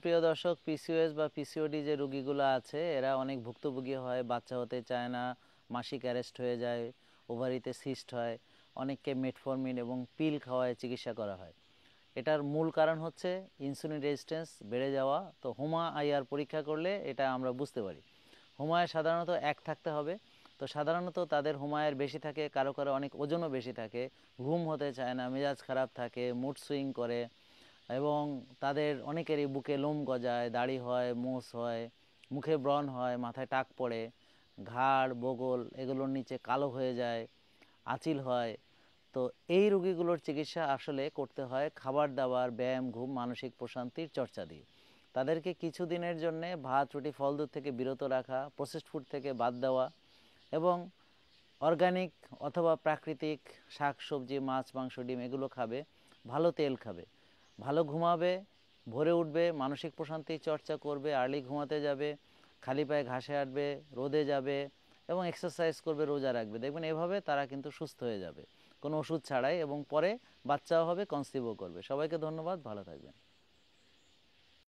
প্রিয় দর্শক, পিসিওএস বা পিসিওডি যে রোগীগুলো আছে এরা অনেক ভুক্তভোগী হয়, বাচ্চা হতে চায় না, মাসিক অ্যারেস্ট হয়ে যায়, ওভারিতে সিস্ট হয়, অনেককে মেটফরমিন এবং পিল খাওয়ায় চিকিৎসা করা হয়। এটার মূল কারণ হচ্ছে ইনসুলিন রেজিস্ট্যান্স বেড়ে যাওয়া। তো হুমা আইআর পরীক্ষা করলে এটা আমরা বুঝতে পারি। হুমায় সাধারণত 1 থাকতে হবে। তো সাধারণত তাদের হুমায়ের বেশি থাকে, কারো কারো অনেক ওজনও বেশি থাকে, ঘুম হতে চায় না, মেজাজ খারাপ থাকে, মুড সুইং করে এবং তাদের অনেকেরই বুকে লোম গজায়, দাড়ি হয়, মোষ হয়, মুখে ব্রণ হয়, মাথায় টাক পড়ে, ঘাড় বগল এগুলোর নিচে কালো হয়ে যায়, আঁচিল হয়। তো এই রোগীগুলোর চিকিৎসা আসলে করতে হয় খাবার দাবার, ব্যায়াম, ঘুম, মানসিক প্রশান্তির চর্চা দিয়ে। তাদেরকে কিছুদিনের জন্যে ভাত, রুটি, ফল, দুধ থেকে বিরত রাখা, প্রসেসড ফুড থেকে বাদ দেওয়া এবং অর্গানিক অথবা প্রাকৃতিক শাক সবজি, মাছ, মাংস, ডিম এগুলো খাবে, ভালো তেল খাবে, ভালো ঘুমাবে, ভোরে উঠবে, মানসিক প্রশান্তির চর্চা করবে, আর্লি ঘুমাতে যাবে, খালি পায়ে ঘাসে হাঁটবে, রোদে যাবে এবং এক্সারসাইজ করবে, রোজা রাখবে। দেখবেন এভাবে তারা কিন্তু সুস্থ হয়ে যাবে কোনো ওষুধ ছাড়াই, এবং পরে বাচ্চাও হবে, কনসিভও করবে। সবাইকে ধন্যবাদ, ভালো থাকবেন।